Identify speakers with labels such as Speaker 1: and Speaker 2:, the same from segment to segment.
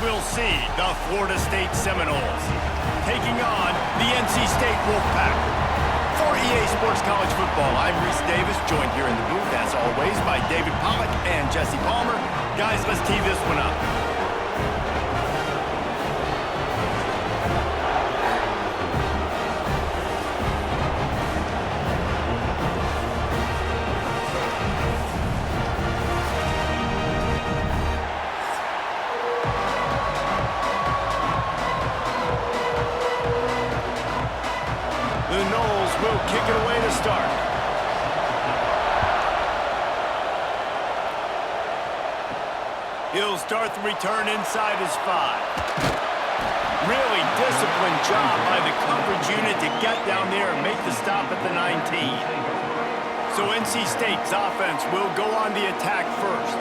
Speaker 1: we'll see the Florida State Seminoles taking on the NC State Wolfpack. For EA Sports College Football, I'm Reese Davis, joined here in the booth, as always, by David Pollock and Jesse Palmer. Guys, let's tee this one up. The Noles will kick it away to start. He'll start the return inside his 5. Really disciplined job by the coverage unit to get down there and make the stop at the 19. So NC State's offense will go on the attack first.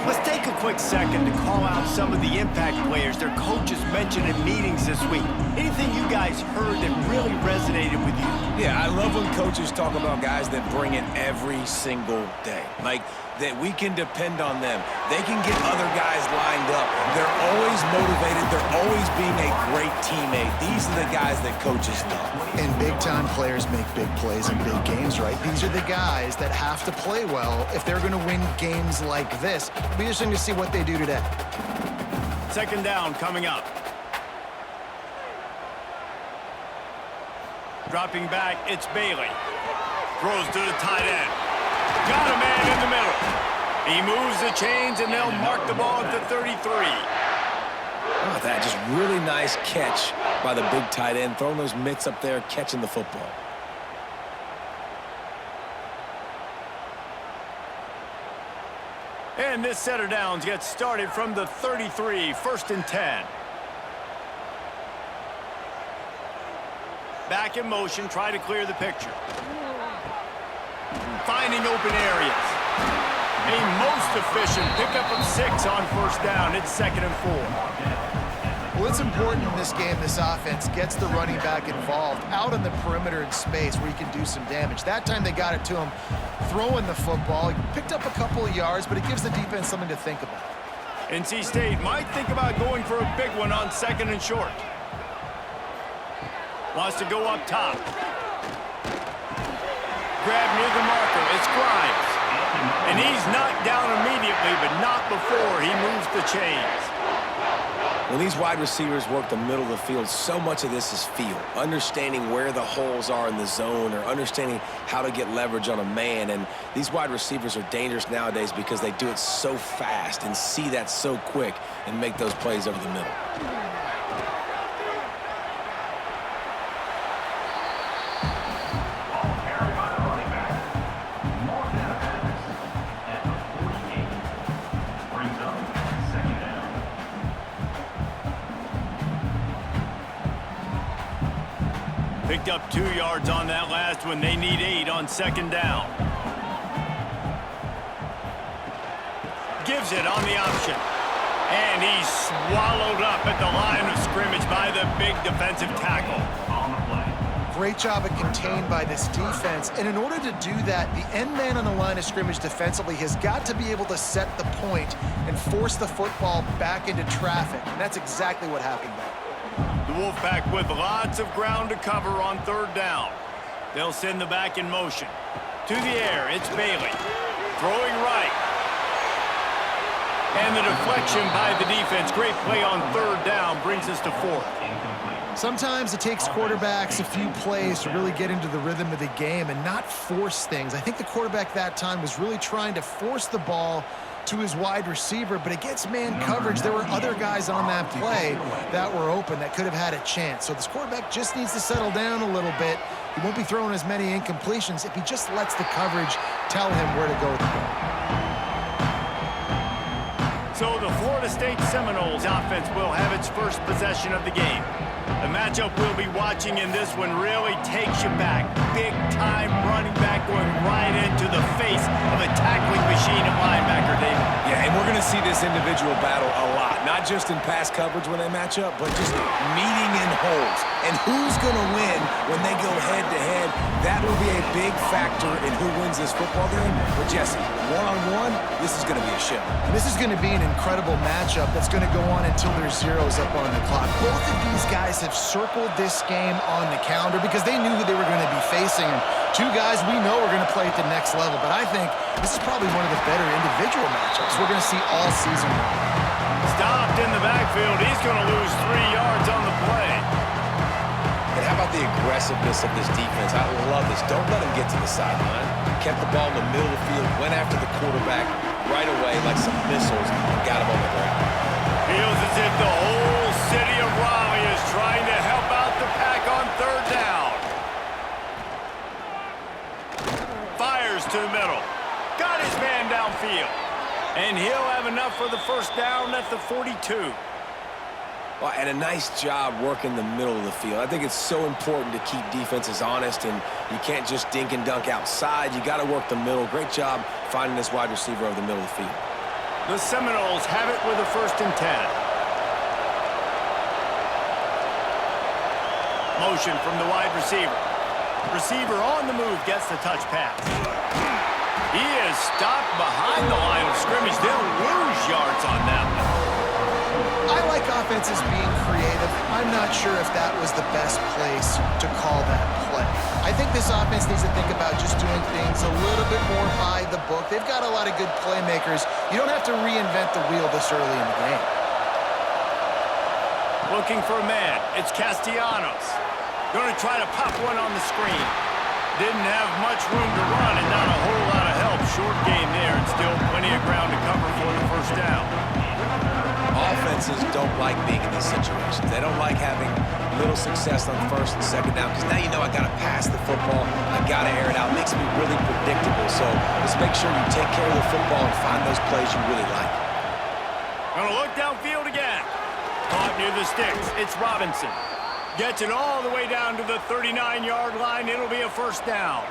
Speaker 1: Let's take a quick second to call out some of the impact players their coaches mentioned in meetings this week. Anything you guys heard that really resonated with you?
Speaker 2: Yeah, I love when coaches talk about guys that bring it every single day. Like, that we can depend on them. They can get other guys lined up. They're always motivated. They're always being a great teammate. These are the guys that coaches love.
Speaker 3: And big-time players make big plays in big games, right? These are the guys that have to play well if they're going to win games like this. It'll be interesting to see what they do today.
Speaker 1: Second down coming up. Dropping back, it's Bailey. Throws to the tight end. Got a man in the middle. He moves the chains, and they'll mark the ball at the 33.
Speaker 2: Oh, that just really nice catch by the big tight end, throwing those mitts up there, catching the football.
Speaker 1: And this set of downs gets started from the 33, 1st and 10. Back in motion, try to clear the picture. Finding open areas. A most efficient pickup of 6 on first down. It's 2nd and 4.
Speaker 3: Well, it's important in this game, this offense gets the running back involved out on the perimeter in space where he can do some damage. That time they got it to him throwing the football. He picked up a couple of yards, but it gives the defense something to think about.
Speaker 1: NC State might think about going for a big one on 2nd and short. Wants to go up top. Grab near the marker. It's Grimes. And he's knocked down immediately, but not before he moves the chains.
Speaker 2: When these wide receivers work the middle of the field, so much of this is feel. Understanding where the holes are in the zone or understanding how to get leverage on a man. And these wide receivers are dangerous nowadays because they do it so fast and see that so quick and make those plays over the middle.
Speaker 1: Picked up 2 yards on that last one. They need 8 on 2nd down. Gives it on the option. And he's swallowed up at the line of scrimmage by the big defensive tackle.
Speaker 3: Great job of contained by this defense. And in order to do that, the end man on the line of scrimmage defensively has got to be able to set the point and force the football back into traffic. And that's exactly what happened there.
Speaker 1: The Wolfpack with lots of ground to cover on 3rd down. They'll send the back in motion. To the air, it's Bailey. Throwing right. And the deflection by the defense. Great play on 3rd down brings us to 4th.
Speaker 3: Sometimes it takes quarterbacks a few plays to really get into the rhythm of the game and not force things. I think the quarterback that time was really trying to force the ball to his wide receiver, but against man coverage, there were other guys on that play that were open that could have had a chance. So this quarterback just needs to settle down a little bit. He won't be throwing as many incompletions if he just lets the coverage tell him where to go with the ball.
Speaker 1: So the Florida State Seminoles offense will have its first possession of the game. The matchup we'll be watching in this one really takes you back. Big-time running back going right into the face of a tackling machine at linebacker, David.
Speaker 2: Yeah, and we're going to see this individual battle a lot not just in pass coverage when they match up, but just meeting in holes. And who's going to win when they go head-to-head? That will be a big factor in who wins this football game. But, Jesse, one-on-one, this is going to be a show.
Speaker 3: This is going to be an incredible matchup that's going to go on until there's zeros up on the clock. Both of these guys have circled this game on the calendar because they knew who they were going to be facing. And two guys we know are going to play at the next level. But I think this is probably one of the better individual matchups we're going to see all season long.
Speaker 1: Stopped in the backfield. He's going to lose 3 yards on the play.
Speaker 2: And how about the aggressiveness of this defense? I love this. Don't let him get to the sideline. Kept the ball in the middle of the field, went after the quarterback right away like some missiles, and got him on the ground.
Speaker 1: Feels as if the whole city of Raleigh is trying to help out the Pack on 3rd down. Fires to the middle. Got his man downfield. And he'll have enough for the 1st down at the 42.
Speaker 2: Well, and a nice job working the middle of the field. I think it's so important to keep defenses honest, and you can't just dink and dunk outside. You got to work the middle. Great job finding this wide receiver over the middle of the field.
Speaker 1: The Seminoles have it with a 1st and 10. Motion from the wide receiver. Receiver on the move gets the touch pass. He is stopped behind the line of scrimmage. They'll lose yards on that one.
Speaker 3: I like offenses being creative. I'm not sure if that was the best place to call that play. I think this offense needs to think about just doing things a little bit more by the book. They've got a lot of good playmakers. You don't have to reinvent the wheel this early in the game.
Speaker 1: Looking for a man. It's Castellanos. Going to try to pop one on the screen. Didn't have much room to run and not a whole lot of help. Short game there and still plenty of ground to cover for the 1st down.
Speaker 2: Offenses don't like being in these situations. They don't like having little success on 1st and 2nd down because now you know I got to pass the football. I got to air it out. It makes me really predictable. So let's make sure you take care of the football and find those plays you really like.
Speaker 1: Going to look downfield again. Caught near the sticks. It's Robinson. Gets it all the way down to the 39-yard line. It'll be a 1st down.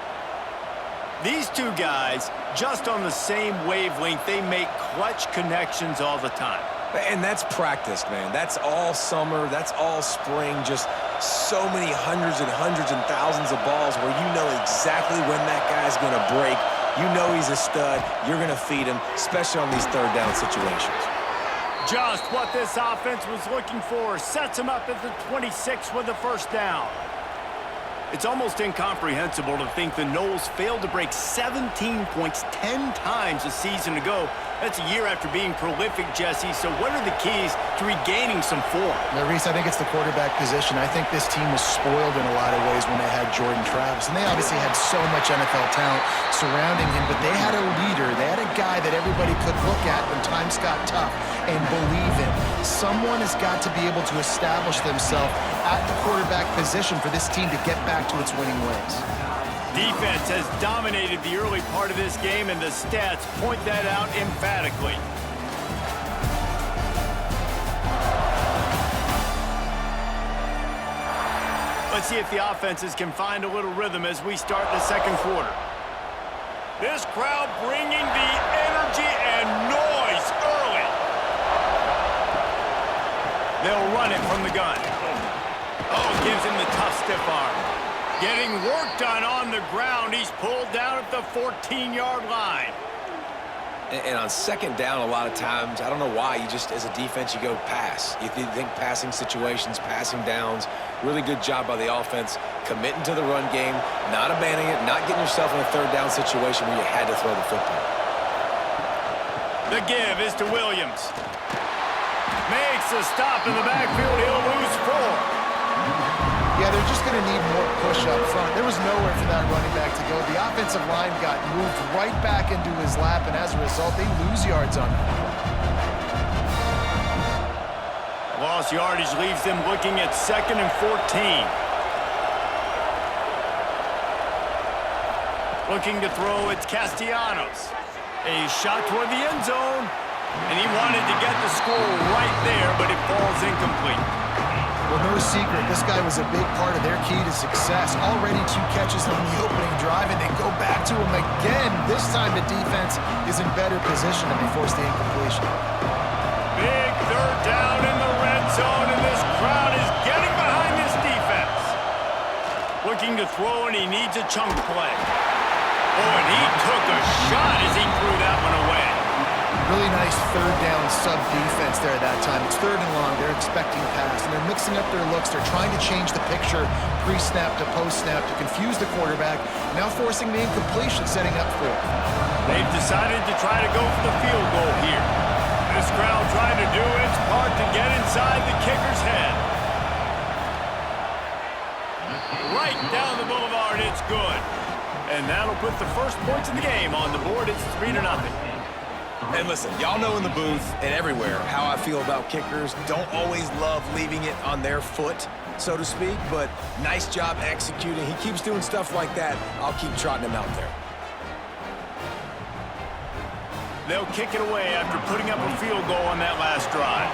Speaker 1: These two guys, just on the same wavelength, they make clutch connections all the time.
Speaker 2: And that's practiced, man. That's all summer. That's all spring. Just so many hundreds and thousands of balls where you know exactly when that guy's going to break. You know he's a stud. You're going to feed him, especially on these 3rd down situations.
Speaker 1: Just what this offense was looking for. Sets him up at the 26 with the 1st down. It's almost incomprehensible to think the Noles failed to break 17 points 10 times a season ago. That's a year after being prolific, Jesse. So what are the keys to regaining some form?
Speaker 3: Now, Reese, I think it's the quarterback position. I think this team was spoiled in a lot of ways when they had Jordan Travis. And they obviously had so much NFL talent surrounding him, but they had a leader. They had a guy that everybody could look at when times got tough and believe in. Someone has got to be able to establish themselves at the quarterback position for this team to get back to its winning ways.
Speaker 1: Defense has dominated the early part of this game, and the stats point that out emphatically. Let's see if the offenses can find a little rhythm as we start the 2nd quarter. This crowd bringing the energy and noise early. They'll run it from the gun. Oh, gives him the tough stiff arm. Getting work done on the ground. He's pulled down at the 14-yard line.
Speaker 2: And on 2nd down, a lot of times, I don't know why, you just, as a defense, you go pass. You think passing situations, passing downs. Really good job by the offense, committing to the run game, not abandoning it, not getting yourself in a 3rd down situation where you had to throw the football.
Speaker 1: The give is to Williams. Makes a stop in the backfield. He'll lose 4.
Speaker 3: Yeah, they're just going to need more push up front. There was nowhere for that running back to go. The offensive line got moved right back into his lap, and as a result, they lose yards on that.
Speaker 1: Lost yardage leaves them looking at 2nd and 14. Looking to throw, it's Castellanos. A shot toward the end zone, and he wanted to get the score right there, but it falls incomplete.
Speaker 3: Well, no secret, this guy was a big part of their key to success. Already 2 catches on the opening drive, and they go back to him again. This time the defense is in better position, and they force the incompletion.
Speaker 1: Big 3rd Third down in the red zone, and this crowd is getting behind this defense. Looking to throw, and he needs a chunk play. Oh, and he took a shot as he threw that one away.
Speaker 3: Really nice third down sub defense there that time. It's third and long. They're expecting pass, and they're mixing up their looks. They're trying to change the picture pre-snap to post-snap to confuse the quarterback, now forcing the incompletion, setting up for it.
Speaker 1: They've decided to try to go for the field goal here. This crowd trying to do its part to get inside the kicker's head. Right down the boulevard, it's good. And that'll put the first points in the game on the board. It's 3-0.
Speaker 2: And listen, y'all know in the booth and everywhere how I feel about kickers. Don't always love leaving it on their foot, so to speak, but nice job executing. He keeps doing stuff like that. I'll keep trotting him out there.
Speaker 1: They'll kick it away after putting up a field goal on that last drive.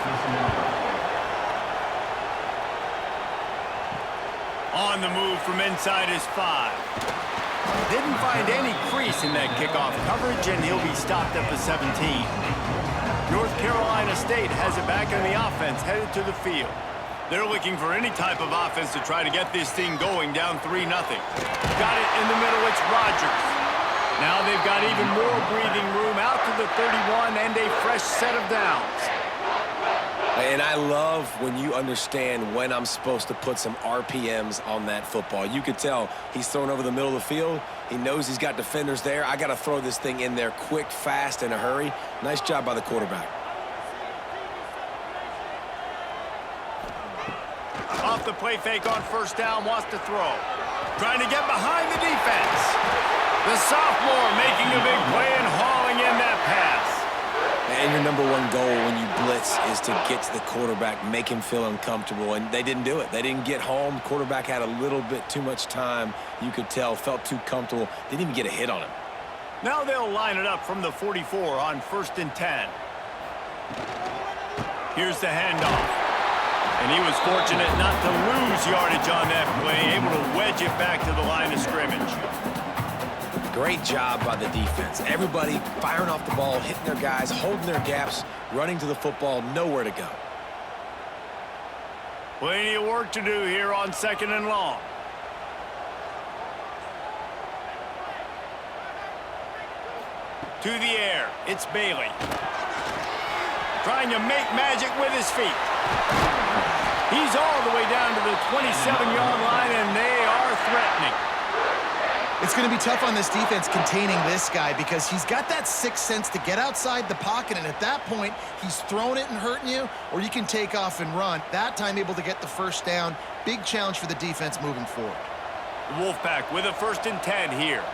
Speaker 1: On the move from inside his 5. Didn't find any crease in that kickoff coverage, and he'll be stopped at the 17. North Carolina State has it back in the offense, headed to the field. They're looking for any type of offense to try to get this thing going, down 3-0. Got it in the middle, it's Rodgers. Now they've got even more breathing room out to the 31 and a fresh set of downs.
Speaker 2: And I love when you understand when I'm supposed to put some RPMs on that football. You could tell he's thrown over the middle of the field. He knows he's got defenders there. I got to throw this thing in there quick, fast, in a hurry. Nice job by the quarterback.
Speaker 1: Off the play fake on first down, wants to throw. Trying to get behind the defense. The sophomore making a big play and hauling in that pass.
Speaker 2: And your number one goal when you blitz is to get to the quarterback, make him feel uncomfortable, and they didn't do it. They didn't get home. Quarterback had a little bit too much time. You could tell, felt too comfortable. Didn't even get a hit on him.
Speaker 1: Now they'll line it up from the 44 on 1st and 10. Here's the handoff. And he was fortunate not to lose yardage on that play, able to wedge it back to the line of scrimmage.
Speaker 2: Great job by the defense. Everybody firing off the ball, hitting their guys, holding their gaps, running to the football, nowhere to go.
Speaker 1: Plenty of work to do here on 2nd and long. To the air, it's Bailey. Trying to make magic with his feet. He's all the way down to the 27-yard line, and they are threatening.
Speaker 3: It's going to be tough on this defense containing this guy because he's got that sixth sense to get outside the pocket, and at that point, he's throwing it and hurting you, or you can take off and run. That time able to get the first down. Big challenge for the defense moving forward.
Speaker 1: The Wolfpack with a 1st and 10 here.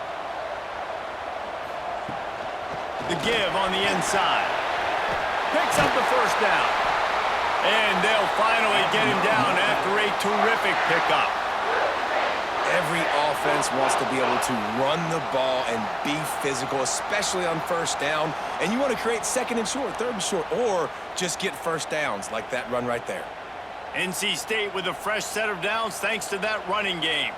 Speaker 1: The give on the inside. Picks up the first down. And they'll finally get him down after a terrific pickup.
Speaker 2: Every offense wants to be able to run the ball and be physical, especially on first down. And you want to create 2nd and short, 3rd and short, or just get first downs like that run right there.
Speaker 1: NC State with a fresh set of downs thanks to that running game.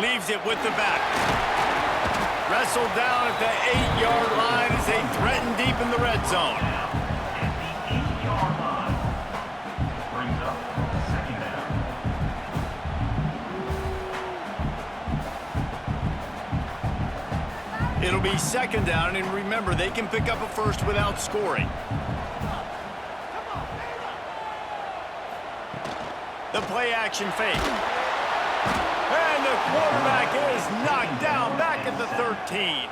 Speaker 1: Leaves it with the back. Wrestled down at the 8-yard line as they threaten deep in the red zone. It'll be 2nd down, and remember, they can pick up a first without scoring. The play-action fake. And the quarterback is knocked down back at the 13.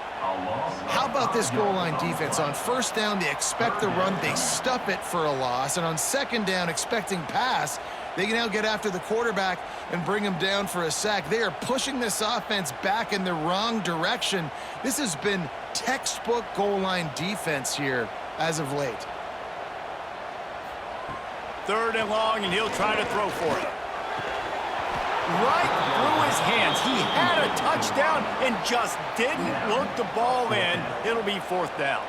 Speaker 3: How about this goal line defense? On first down, they expect the run. They stuff it for a loss. And on 2nd down, expecting pass, they can now get after the quarterback and bring him down for a sack. They are pushing this offense back in the wrong direction. This has been textbook goal line defense here as of late.
Speaker 1: 3rd and long, and he'll try to throw for it. Right through his hands. He had a touchdown and just didn't look the ball in. It'll be 4th down.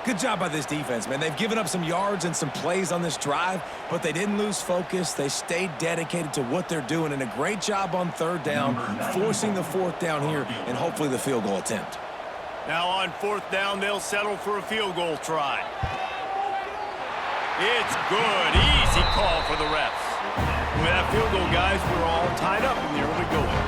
Speaker 2: Good job by this defense, man. They've given up some yards and some plays on this drive, but they didn't lose focus. They stayed dedicated to what they're doing, and a great job on 3rd down, forcing the 4th down here, and hopefully the field goal attempt.
Speaker 1: Now on 4th down, they'll settle for a field goal try. It's good. Easy call for the refs. With that field goal, guys, we're all tied up in the early going.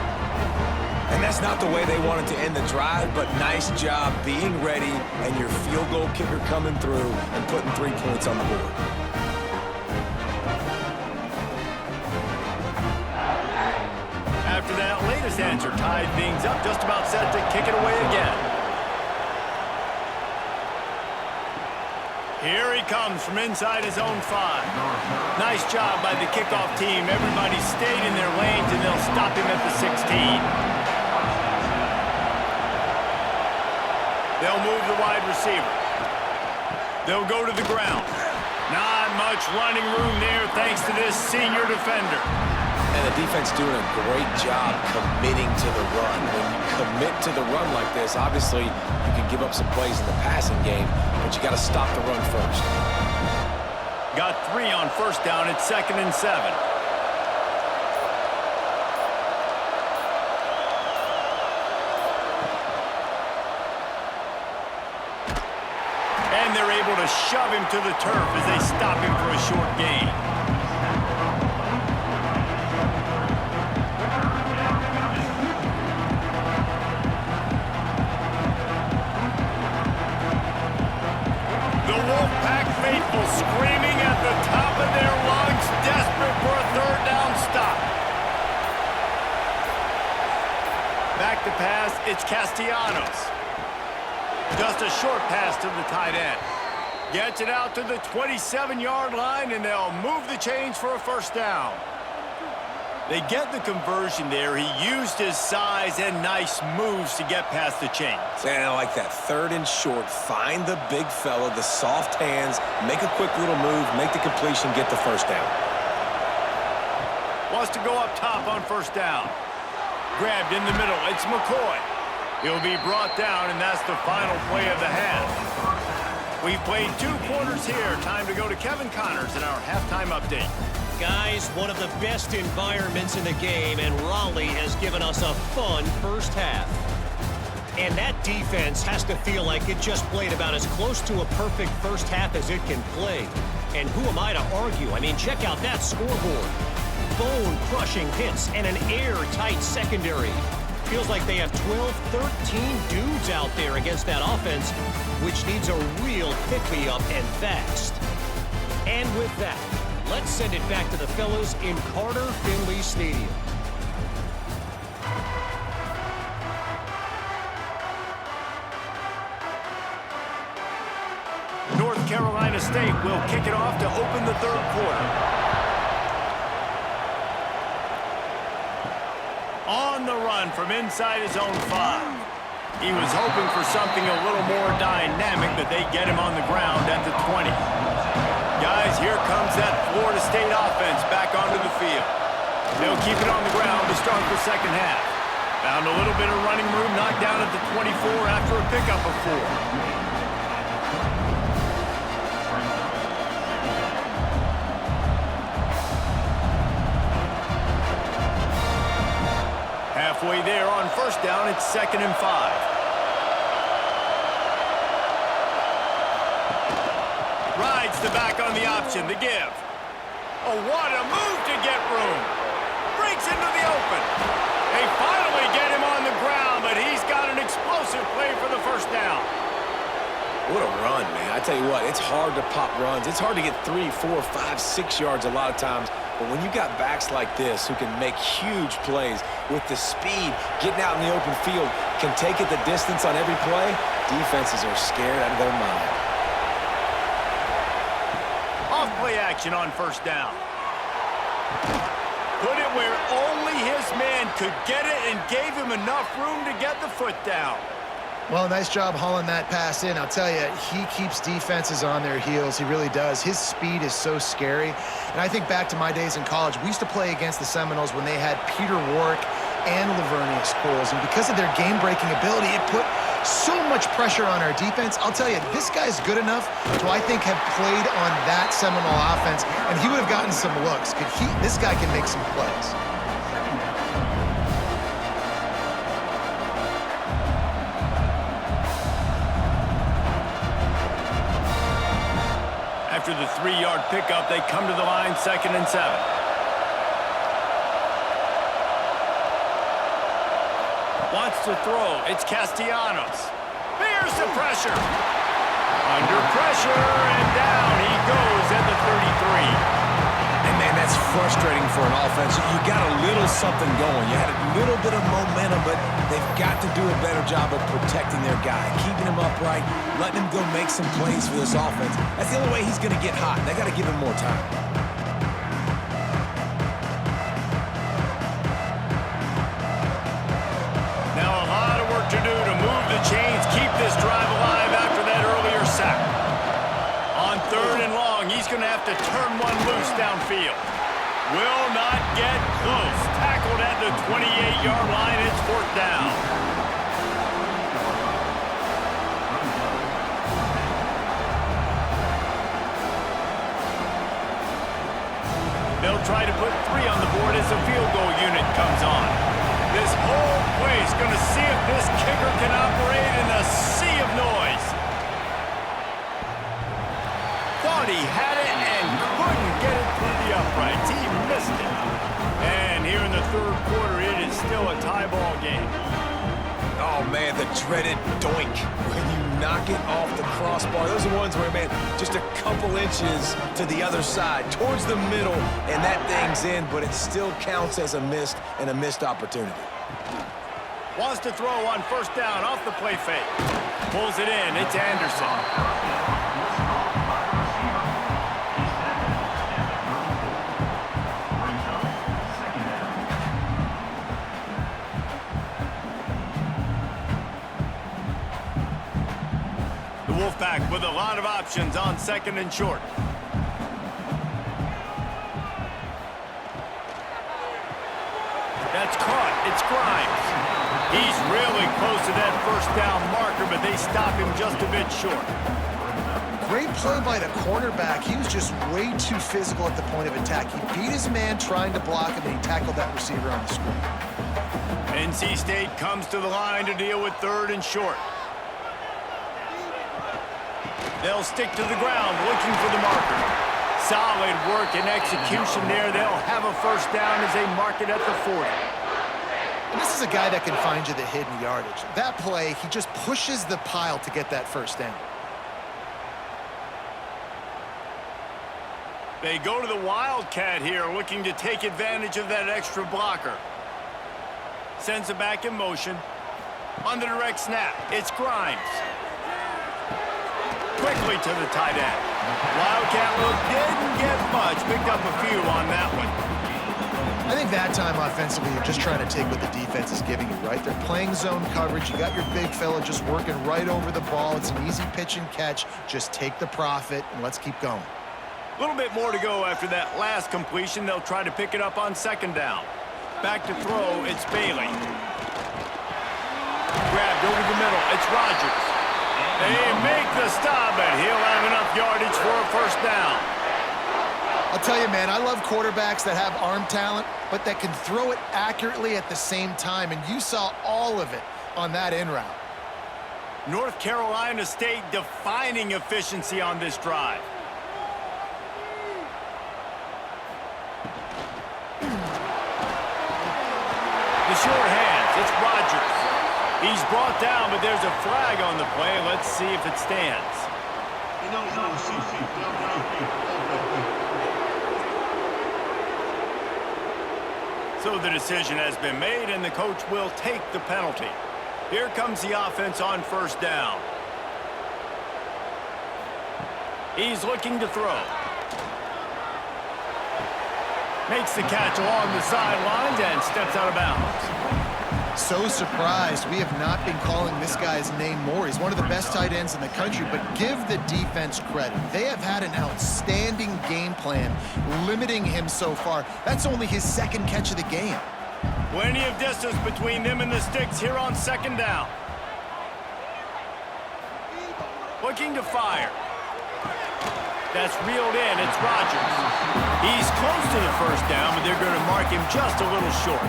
Speaker 2: And that's not the way they wanted to end the drive, but nice job being ready and your field goal kicker coming through and putting 3 points on the board.
Speaker 1: After that latest answer tied things up, just about set to kick it away again. Here he comes from inside his own 5. Nice job by the kickoff team. Everybody stayed in their lanes, and they'll stop him at the 16. They'll move the wide receiver. They'll go to the ground. Not much running room there thanks to this senior defender.
Speaker 2: And the defense doing a great job committing to the run. When you commit to the run like this, obviously you can give up some plays in the passing game, but you got to stop the run first.
Speaker 1: Got 3 on 1st down. It's 2nd and 7. And they're able to shove him to the turf as they stop him for a short gain. Wolfpack faithful screaming at the top of their lungs, desperate for a 3rd down stop. Back to pass, it's Castellanos. Just a short pass to the tight end. Gets it out to the 27-yard line, and they'll move the chains for a 1st down. They get the conversion there. He used his size and nice moves to get past the chains.
Speaker 2: And I like that 3rd and short. Find the big fella, the soft hands, make a quick little move, make the completion, get the 1st down.
Speaker 1: Wants to go up top on 1st down. Grabbed in the middle. It's McCoy. He'll be brought down, and that's the final play of the half. We've played 2 quarters here. Time to go to Kevin Connors in our halftime update.
Speaker 4: Guys, one of the best environments in the game, and Raleigh has given us a fun 1st half. And that defense has to feel like it just played about as close to a perfect 1st half as it can play. And who am I to argue? I mean, check out that scoreboard. Bone-crushing hits and an airtight secondary. Feels like they have 12, 13 dudes out there against that offense, which needs a real pick-me-up and fast. And with that, let's send it back to the fellas in Carter Finley Stadium.
Speaker 1: North Carolina State will kick it off to open the 3rd quarter. On the run from inside his own 5. He was hoping for something a little more dynamic, but they get him on the ground at the 20. Guys, here comes that Florida State offense back onto the field. They'll keep it on the ground to start the 2nd half. Found a little bit of running room, knocked down at the 24 after a pickup of 4. Halfway there on 1st down, it's 2nd and 5. Rides the back on the option, the give. Oh, what a move to get room. Breaks into the open. They finally get him on the ground, but he's got an explosive play for the 1st down.
Speaker 2: What a run, man. I tell you what, it's hard to pop runs. It's hard to get 3, 4, 5, 6 yards a lot of times. But when you got backs like this who can make huge plays with the speed, getting out in the open field, can take it the distance on every play, defenses are scared out of their mind.
Speaker 1: Off-play action on 1st down. Put it where only his man could get it and gave him enough room to get the foot down.
Speaker 3: Well, nice job hauling that pass in. I'll tell you, he keeps defenses on their heels. He really does. His speed is so scary. And I think back to my days in college, we used to play against the Seminoles when they had Peter Warrick and Lavernius Coles. And because of their game-breaking ability, it put so much pressure on our defense. I'll tell you, this guy's good enough to, I think, have played on that Seminole offense, and he would have gotten some looks. This guy can make some plays.
Speaker 1: After the 3-yard pickup, they come to the line 2nd and 7. Wants to throw. It's Castellanos. There's the pressure. Under pressure, and down he goes at the 33.
Speaker 2: And, man, that's frustrating for an offense. You got a little something going. You had a little bit of momentum, but they've got to do a better job of protecting their guy, keeping him upright, letting him go make some plays for this offense. That's the only way he's going to get hot. They got to give him more time.
Speaker 1: Now a lot of work to do to move the chains, keep this drive alive after that earlier sack. On 3rd and long, he's going to have to turn one loose downfield. Will not get close. Tackled at the 28-yard line. It's 4th down. They'll try to put 3 on the board as the field goal unit comes on. This whole place going to see if this kicker can operate in a sea of noise. Thought he had it and couldn't get it through the uprights. He missed it. And here in the 3rd quarter, it is still a tie ball game.
Speaker 2: Oh, man, the dreaded doink. When you knock it off the crossbar. Those are ones where, man, just a couple inches to the other side, towards the middle, and that thing's in, but it still counts as a missed opportunity.
Speaker 1: Wants to throw on 1st down off the play fake. Pulls it in. It's Anderson. Wolfpack with a lot of options on 2nd and short. That's caught. It's Grimes. He's really close to that 1st down marker, but they stop him just a bit short.
Speaker 3: Great play by the cornerback. He was just way too physical at the point of attack. He beat his man trying to block him, and he tackled that receiver on the screen.
Speaker 1: NC State comes to the line to deal with 3rd and short. They'll stick to the ground looking for the marker. Solid work and execution there. They'll have a 1st down as they mark it at the 40.
Speaker 3: And this is a guy that can find you the hidden yardage. That play, he just pushes the pile to get that 1st down.
Speaker 1: They go to the Wildcat here, looking to take advantage of that extra blocker. Sends it back in motion. On the direct snap, it's Grimes. Quickly to the tight end. Wildcat look didn't get much. Picked up a few on that one.
Speaker 3: I think that time offensively, you're just trying to take what the defense is giving you, right? They're playing zone coverage. You got your big fella just working right over the ball. It's an easy pitch and catch. Just take the profit, and let's keep going.
Speaker 1: A little bit more to go after that last completion. They'll try to pick it up on 2nd down. Back to throw, it's Bailey. Grabbed over the middle, it's Rogers. They make the stop, and he'll have enough yardage for a 1st down.
Speaker 3: I'll tell you, man, I love quarterbacks that have arm talent, but that can throw it accurately at the same time, and you saw all of it on that in route.
Speaker 1: North Carolina State defining efficiency on this drive. The short hands, it's Rogers. He's brought down, but there's a flag on the play. Let's see if it stands. So the decision has been made, and the coach will take the penalty. Here comes the offense on 1st down. He's looking to throw. Makes the catch along the sidelines and steps out of bounds.
Speaker 3: So surprised. We have not been calling this guy's name more. He's one of the best tight ends in the country, but give the defense credit. They have had an outstanding game plan, limiting him so far. That's only his 2nd catch of the game.
Speaker 1: Plenty of distance between them and the sticks here on 2nd down. Looking to fire. That's reeled in. It's Rogers. He's close to the 1st down, but they're going to mark him just a little short.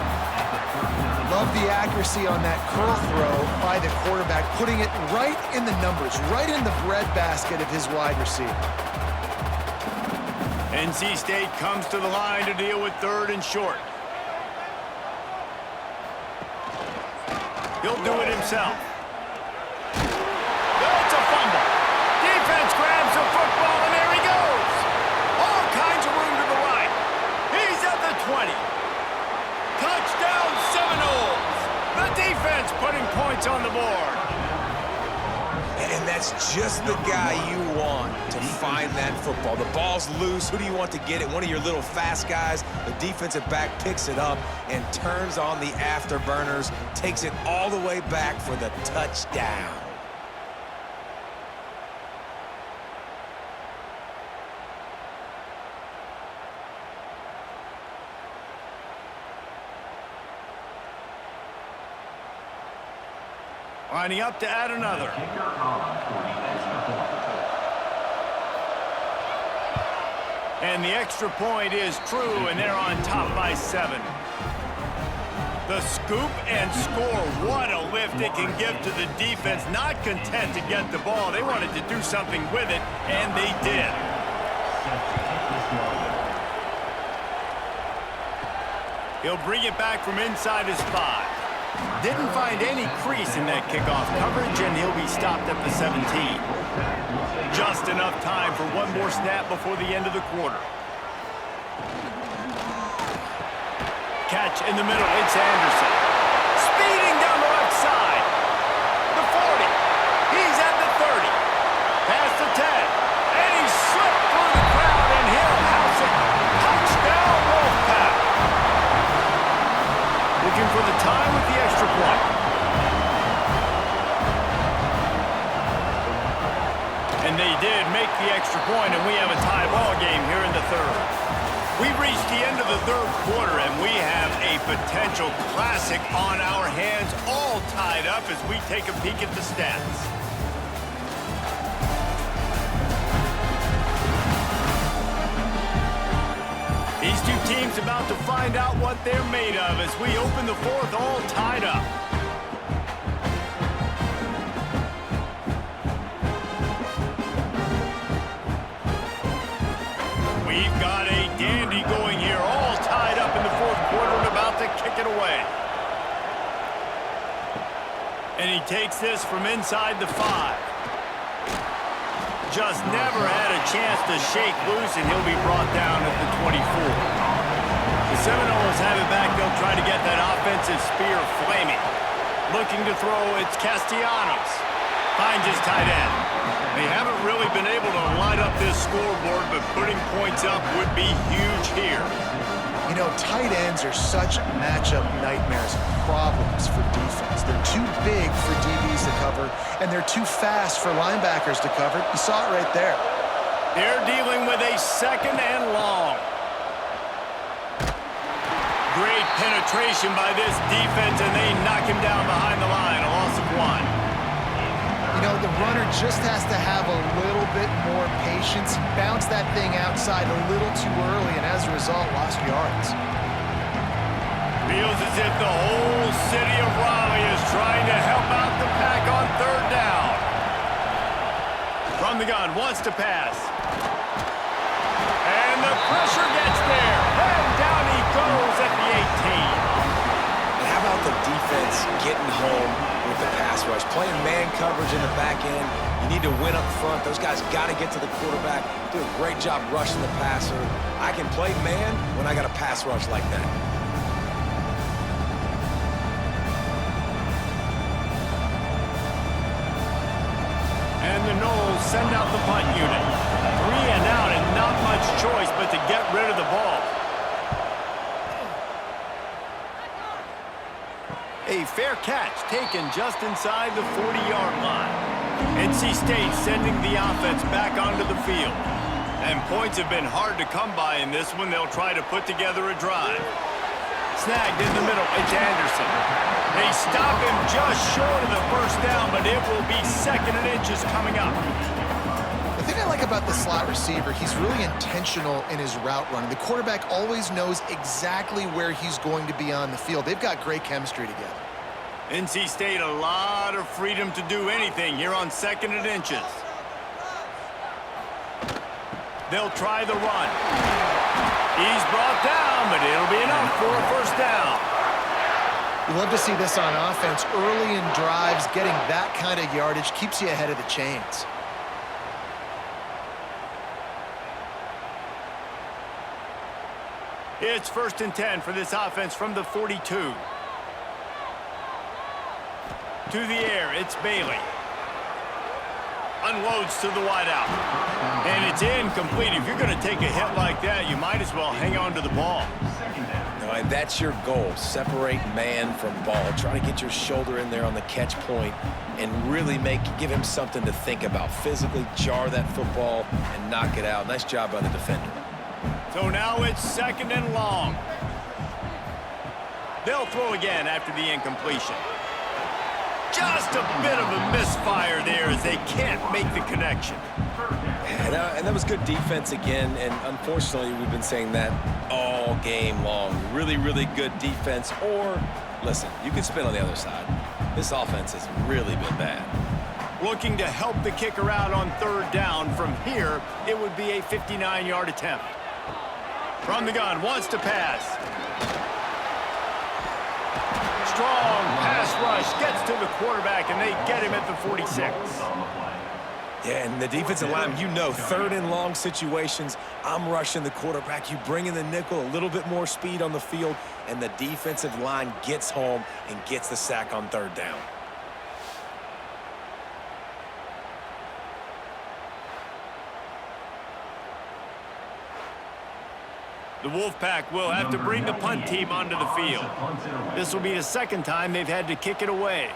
Speaker 3: Love the accuracy on that curl throw by the quarterback, putting it right in the numbers, right in the breadbasket of his wide receiver.
Speaker 1: NC State comes to the line to deal with 3rd and short. He'll do it himself. That's a fumble. Defense grabs the football, and there he goes. All kinds of room to the right. He's at the 20. Touchdown Seminoles. The defense putting points on the board.
Speaker 2: And that's just the guy you want to find that football. The ball's loose. Who do you want to get it? One of your little fast guys. The defensive back picks it up and turns on the afterburners, takes it all the way back for the touchdown.
Speaker 1: Lining up to add another. And the extra point is true, and they're on top by 7. The scoop and score. What a lift it can give to the defense. Not content to get the ball. They wanted to do something with it, and they did. He'll bring it back from inside his 5. Didn't find any crease in that kickoff coverage, and he'll be stopped at the 17. Just enough time for one more snap before the end of the quarter. Catch in the middle, it's Anderson. Speeding down the left side. The 40. He's at the 30. Past the 10. And he slipped through the crowd, and he'll house it. Touchdown, Wolfpack. Looking for the time with the extra point. And they did make the extra point, and we have a tie ball game here in the 3rd. We've reached the end of the 3rd quarter, and we have a potential classic on our hands, all tied up as we take a peek at the stats. These two teams about to find out what they're made of as we open the 4th all tied up. We've got a dandy going here, all tied up in the 4th quarter and about to kick it away. And he takes this from inside the 5. Just never had a chance to shake loose, and he'll be brought down at the 24. The Seminoles have it back. They'll try to get that offensive spear flaming. Looking to throw, it's Castellanos. Finds his tight end. They haven't really been able to light up this scoreboard, but putting points up would be huge here.
Speaker 3: You know, tight ends are such matchup nightmares and problems for defense. They're too big for DBs to cover, and they're too fast for linebackers to cover. You saw it right there.
Speaker 1: They're dealing with a 2nd and long. Great penetration by this defense, and they knock him down behind the line. A loss of 1.
Speaker 3: You know, the runner just has to have a little bit more patience. He bounced that thing outside a little too early, and as a result, lost yards.
Speaker 1: Feels as if the whole city of Raleigh is trying to help out the Pack on 3rd down. From the gun, wants to pass. And the pressure gets there. And down he goes at the 18.
Speaker 2: And how about the defense getting home with the pass rush? Playing man coverage in the back end. You need to win up front. Those guys got to get to the quarterback. Do a great job rushing the passer. I can play man when I got a pass rush like that.
Speaker 1: And the Noles send out the punt unit. 3 and out, and not much choice but to get rid of the ball. A fair catch taken just inside the 40-yard line. NC State sending the offense back onto the field. And points have been hard to come by in this one. They'll try to put together a drive. Snagged in the middle, it's Anderson. They stop him just short of the 1st down, but it will be 2nd and inches coming up.
Speaker 3: The thing I like about the slot receiver, he's really intentional in his route running. The quarterback always knows exactly where he's going to be on the field. They've got great chemistry together.
Speaker 1: NC State a lot of freedom to do anything here on 2nd and inches. They'll try the run. He's brought down, but it'll be enough for a first down.
Speaker 3: You love to see this on offense. Early in drives, getting that kind of yardage keeps you ahead of the chains.
Speaker 1: It's 1st and 10 for this offense from the 42. To the air, it's Bailey. Unloads to the wideout. And it's incomplete. If you're going to take a hit like that, you might as well hang on to the ball.
Speaker 2: No, and that's your goal. Separate man from ball. Try to get your shoulder in there on the catch point and really give him something to think about. Physically jar that football and knock it out. Nice job by the defender.
Speaker 1: So now it's 2nd and long. They'll throw again after the incompletion. Just a bit of a misfire there as they can't make the connection.
Speaker 2: And that was good defense again, and unfortunately we've been saying that all game long. Really, really good defense, or, listen, you can spin on the other side. This offense has really been bad.
Speaker 1: Looking to help the kicker out on 3rd down. From here, it would be a 59-yard attempt. From the gun, wants to pass. Strong pass rush, gets to the quarterback, and they get him at the 46.
Speaker 2: Yeah, and the defensive line, 3rd and long situations, I'm rushing the quarterback. You bring in the nickel, a little bit more speed on the field, and the defensive line gets home and gets the sack on 3rd down.
Speaker 1: The Wolfpack will have to bring the punt team onto the field. This will be the 2nd time they've had to kick it away.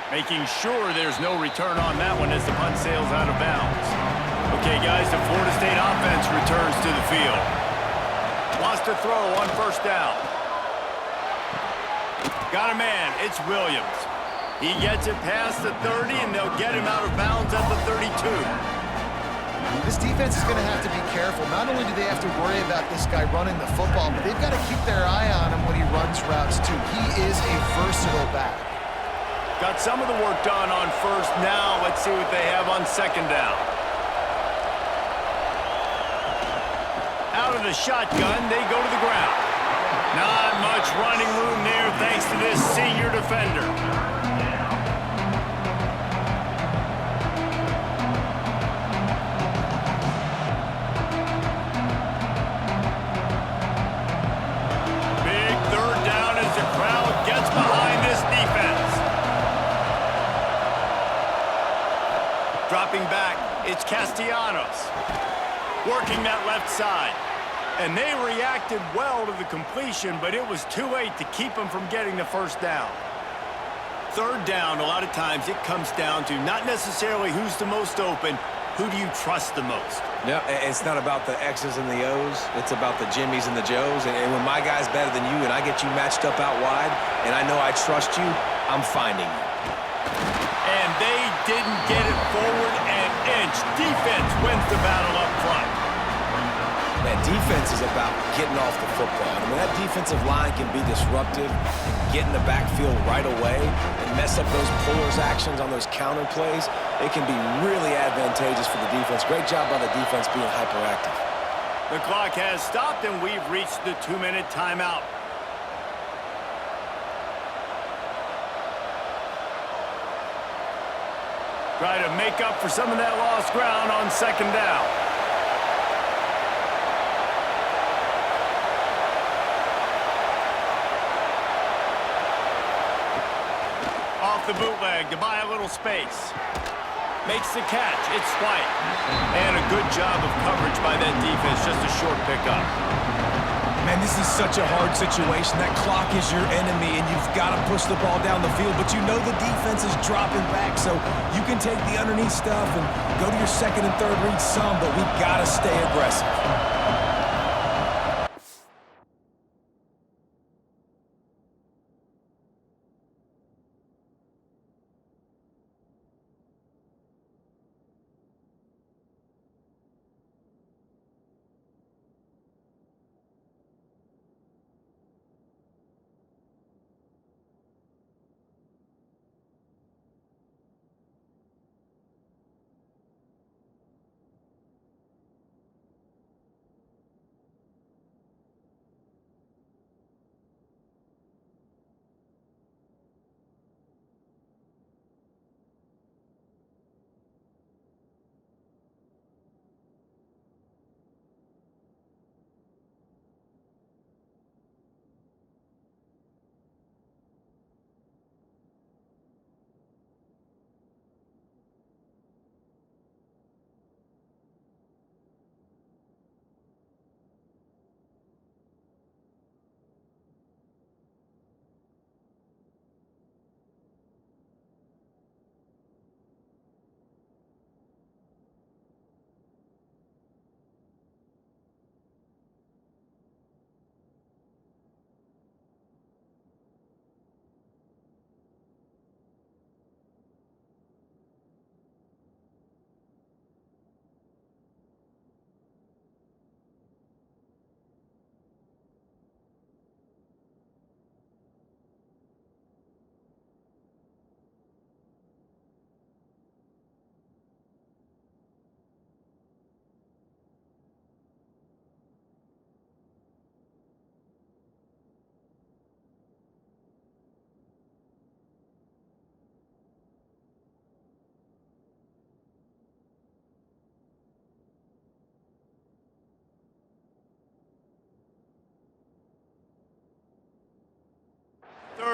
Speaker 1: Making sure there's no return on that one as the punt sails out of bounds. Okay, guys, the Florida State offense returns to the field. Wants to throw on 1st down. Got a man. It's Williams. He gets it past the 30, and they'll get him out of bounds at the 32.
Speaker 3: This defense is going to have to be careful. Not only do they have to worry about this guy running the football, but they've got to keep their eye on him when he runs routes, too. He is a versatile back.
Speaker 1: Got some of the work done on 1st. Now let's see what they have on 2nd down. Out of the shotgun, they go to the ground. Not much running room there thanks to this senior defender. Big 3rd down as the crowd gets behind this defense. Dropping back, it's Castellanos. Working that left side. And they reacted well to the completion, but it was too late to keep them from getting the 1st down. 3rd down, a lot of times it comes down to not necessarily who's the most open, who do you trust the most?
Speaker 2: Yeah, it's not about the X's and the O's. It's about the Jimmys and the Joes. And when my guy's better than you and I get you matched up out wide and I know I trust you, I'm finding you.
Speaker 1: And they didn't get it forward an inch. Defense wins the battle up front.
Speaker 2: Man, defense is about getting off the football. I mean, that defensive line can be disruptive and get in the backfield right away and mess up those pullers actions on those counter plays. It can be really advantageous for the defense. Great job by the defense being hyperactive.
Speaker 1: The clock has stopped, and we've reached the 2-minute timeout. Try to make up for some of that lost ground on 2nd down. Off the bootleg to buy a little space. Makes the catch. It's White. And a good job of coverage by that defense. Just a short pickup.
Speaker 2: Man, this is such a hard situation. That clock is your enemy, and you've got to push the ball down the field. But you know the defense is dropping back, so you can take the underneath stuff and go to your 2nd and 3rd read some, but we've got to stay aggressive.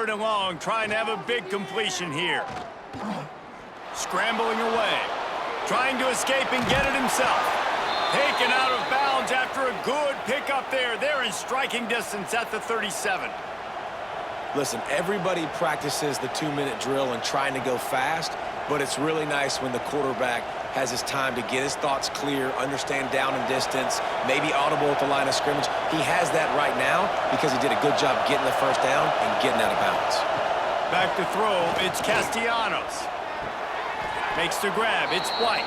Speaker 1: 3rd and long, trying to have a big completion here. Scrambling away. Trying to escape and get it himself. Taken out of bounds after a good pickup there. They're in striking distance at the 37.
Speaker 2: Listen, everybody practices the 2-minute drill and trying to go fast, but it's really nice when the quarterback has his time to get his thoughts clear, understand down and distance, maybe audible at the line of scrimmage. He has that right now because he did a good job getting the first down and getting out of bounds.
Speaker 1: Back to throw, it's Castellanos. Makes the grab, it's White.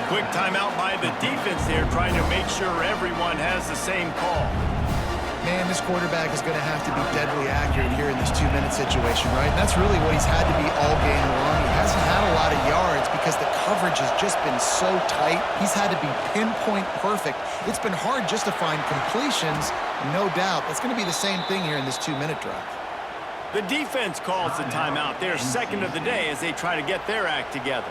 Speaker 1: Quick timeout by the defense there, trying to make sure everyone has the same call.
Speaker 3: Man, this quarterback is going to have to be deadly accurate here in this 2-minute situation, right? And that's really what he's had to be all game long. He hasn't had a lot of yards because the coverage has just been so tight. He's had to be pinpoint perfect. It's been hard just to find completions, no doubt. That's going to be the same thing here in this 2-minute drive.
Speaker 1: The defense calls the timeout. Their second of the day as they try to get their act together.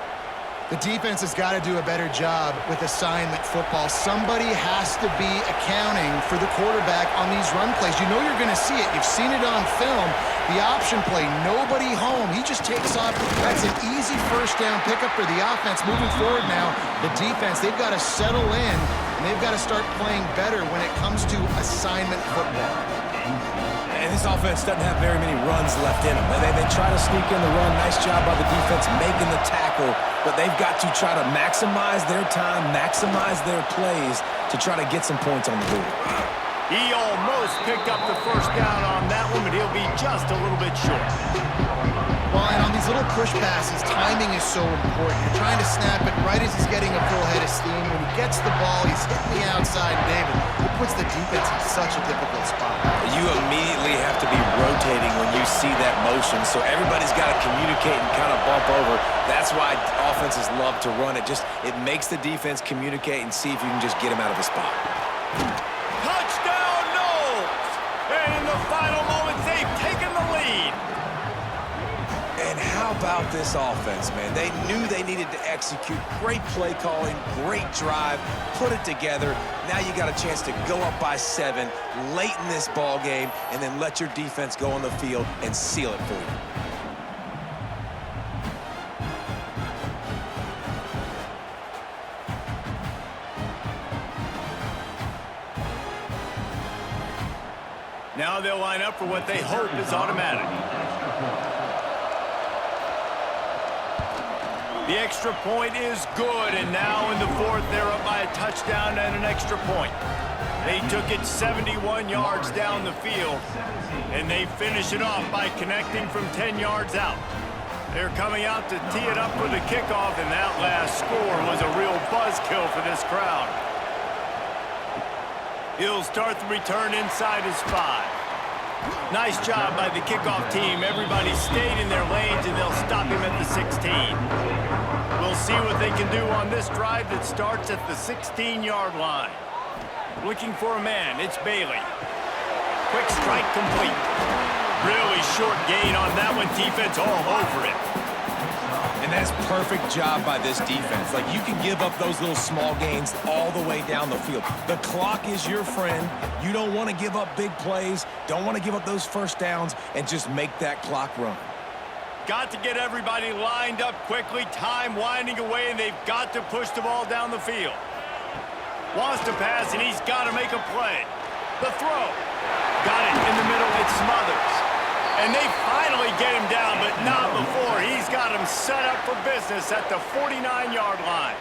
Speaker 3: The defense has got to do a better job with assignment football. Somebody has to be accounting for the quarterback on these run plays. You know you're going to see it. You've seen it on film. The option play, nobody home. He just takes off. That's an easy first down pickup for the offense. Moving forward now, the defense, they've got to settle in, and they've got to start playing better when it comes to assignment football.
Speaker 2: And this offense doesn't have very many runs left in them. They try to sneak in the run. Nice job by the defense making the tackle, but they've got to try to maximize their time, maximize their plays to try to get some points on the board.
Speaker 1: He almost picked up the first down on that one, but he'll be just a little bit short.
Speaker 3: Well, and on these little push passes, timing is so important. You're trying to snap it right as he's getting a full head of steam. When he gets the ball, he's hitting the outside, David. It puts the defense in such a difficult spot.
Speaker 2: You immediately have to be rotating when you see that motion, so everybody's got to communicate and kind of bump over. That's why offenses love to run it. It makes the defense communicate and see if you can just get him out of a spot.
Speaker 1: Touchdown, Knowles! And in the final moments, they've taken the lead.
Speaker 2: And how about this offense, man? They knew they needed to execute. Great play calling, great drive, put it together. Now you got a chance to go up by 7 late in this ball game and then let your defense go on the field and seal it for you.
Speaker 1: Now they'll line up for what they hope is automatic. The extra point is good, and now in the 4th, they're up by a touchdown and an extra point. They took it 71 yards down the field, and they finish it off by connecting from 10 yards out. They're coming out to tee it up for the kickoff, and that last score was a real buzzkill for this crowd. He'll start the return inside his 5. Nice job by the kickoff team. Everybody stayed in their lanes, and they'll stop him at the 16. We'll see what they can do on this drive that starts at the 16-yard line. Looking for a man, it's Bailey. Quick strike complete. Really short gain on that one, defense all over it.
Speaker 2: And that's perfect job by this defense. Like, you can give up those little small gains all the way down the field. The clock is your friend. You don't want to give up big plays, don't want to give up those first downs, and just make that clock run.
Speaker 1: Got to get everybody lined up quickly, time winding away, and they've got to push the ball down the field. Wants to pass, and he's got to make a play. The throw. Got it in the middle, it's Smothers. And they finally get him down, but not before. He's got him set up for business at the 49-yard line.